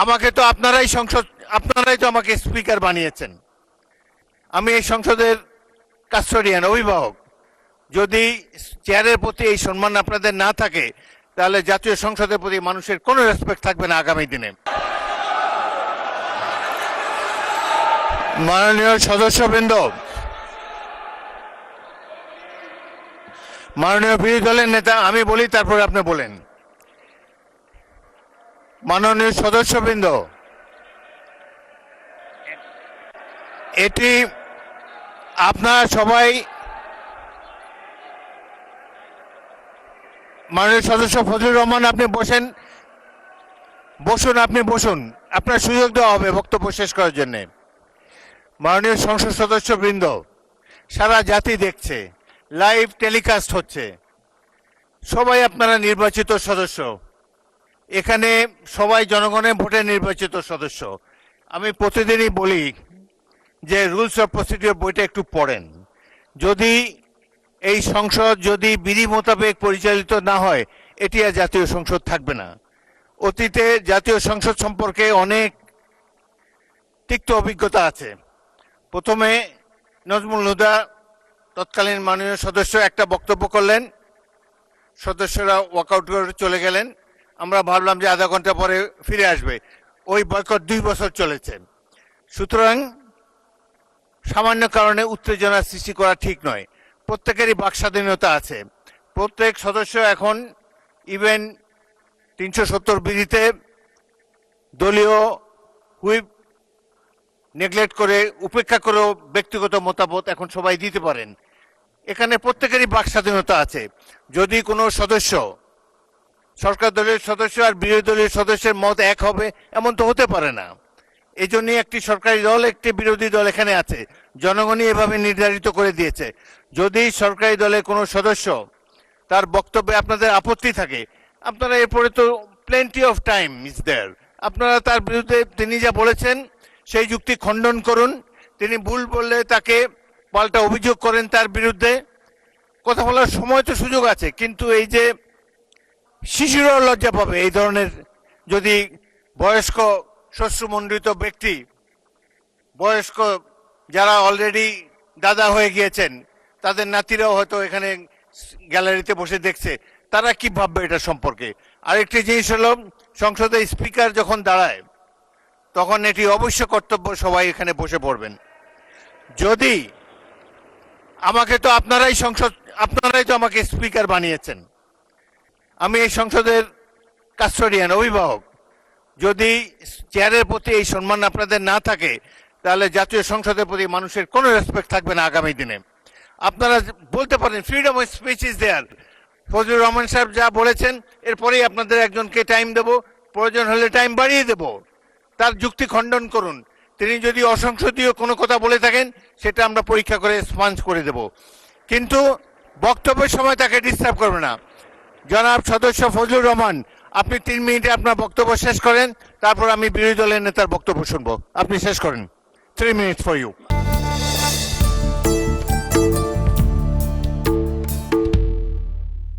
আমাকে তো আপনারাই তো আমাকে স্পিকার বানিয়েছেন। আমি এই সংসদের কাস্টোডিয়ান, অভিভাবক। যদি চেয়ারের প্রতি এই সম্মান আপনাদের না থাকে, তাহলে জাতীয় সংসদের প্রতি মানুষের কোনো রেসপেক্ট থাকবে না আগামী দিনে। মাননীয় সদস্যবৃন্দ, মাননীয় বিরোধী দলের নেতা, আমি বলি তারপরে আপনি বলেন। মাননীয় সদস্যবৃন্দ, এটি আপনারা সবাই, মাননীয় সদস্য ফজলুর রহমান, আপনি বসুন, আপনি বসুন, আপনার সুযোগ দেওয়া হবে বক্তব্য শেষ করার জন্য। মাননীয় সংসদ সদস্যবৃন্দ, সারা জাতি দেখছে, লাইভ টেলিকাস্ট হচ্ছে, সবাই আপনারা নির্বাচিত সদস্য, এখানে সবাই জনগণের ভোটে নির্বাচিত সদস্য। আমি প্রতিদিনই বলি যে রুলস অফ প্রসিডিওর বইটা একটু পড়েন। যদি এই সংসদ যদি বিধি মোতাবেক পরিচালিত না হয়, এটি আর জাতীয় সংসদ থাকবে না। অতীতে জাতীয় সংসদ সম্পর্কে অনেক তিক্ত অভিজ্ঞতা আছে। প্রথমে নজমুল হুদা তৎকালীন মাননীয় সদস্য একটা বক্তব্য করলেন, সদস্যরা ওয়াকআউট করে চলে গেলেন। আমরা ভাবলাম যে আধা ঘন্টা পরে ফিরে আসবে। ওই বয়কট 2 বছর চলেছে। সুতরাং সামান্য কারণে উত্তেজনা সৃষ্টি করা ঠিক নয়। প্রত্যেকেরই বাক স্বাধীনতা আছে। প্রত্যেক সদস্য এখন ইভেন 370 বিধিতে দলীয় হুইপ নেগলেক্ট করে, উপেক্ষা করেও ব্যক্তিগত মতামত এখন সবাই দিতে পারেন। এখানে প্রত্যেকেরই বাক স্বাধীনতা আছে। যদি কোনো সদস্য, সরকার দলের সদস্য আর বিরোধী দলের সদস্যের মত এক হবে, এমন তো হতে পারে না। এই জন্যই একটি সরকারি দল, একটি বিরোধী দল এখানে আছে। জনগণই এভাবে নির্ধারিত করে দিয়েছে। যদি সরকারি দলের কোনো সদস্য তার বক্তব্যে আপনাদের আপত্তি থাকে, আপনারা এরপরে তো plenty of time is there, আপনারা তার বিরুদ্ধে তিনি যা বলেছেন সেই যুক্তি খণ্ডন করুন। তিনি ভুল বললে তাকে পাল্টা অভিযোগ করেন তার বিরুদ্ধে। কথা বলার সময় তো সুযোগ আছে, কিন্তু এই যে শিশুরাও লজ্জা পাবে এই ধরনের, যদি বয়স্ক শ্বশ্রুমণ্ডিত ব্যক্তি, বয়স্ক যারা অলরেডি দাদা হয়ে গিয়েছেন, তাদের নাতিরাও হয়তো এখানে গ্যালারিতে বসে দেখছে, তারা কি ভাববে এটা সম্পর্কে। আরেকটি জিনিস হলো, সংসদে স্পিকার যখন দাঁড়ায় তখন এটি অবশ্য কর্তব্য সবাই এখানে বসে পড়বেন। যদি আমাকে তো আপনারাই তো আমাকে স্পিকার বানিয়েছেন। আমি এই সংসদের কাস্টোডিয়ান, অভিভাবক। যদি চেয়ারের প্রতি এই সম্মান আপনাদের না থাকে, তাহলে জাতীয় সংসদের প্রতি মানুষের কোনো রেসপেক্ট থাকবে না আগামী দিনে। আপনারা বলতে পারেন freedom of speech is there. Fazlur Rahman সাহেব যা বলেছেন, এরপরেই আপনাদের একজনকে টাইম দেব, প্রয়োজন হলে টাইম বাড়িয়ে দেব। তার যুক্তি খণ্ডন করুন। তিনি যদি অসংসদীয় কোনো কথা বলে থাকেন, সেটা আমরা পরীক্ষা করে স্পঞ্জ করে দেব, কিন্তু বক্তব্যের সময় তাকে ডিস্টার্ব করবে না। জনাব সদস্য ফজলুর রহমান, আপনি 3 মিনিটে আপনার বক্তব্য শেষ করেন, তারপর আমি বিরোধী দলের নেতার বক্তব্য শুনবো। আপনি শেষ করেন। 3 minutes for you.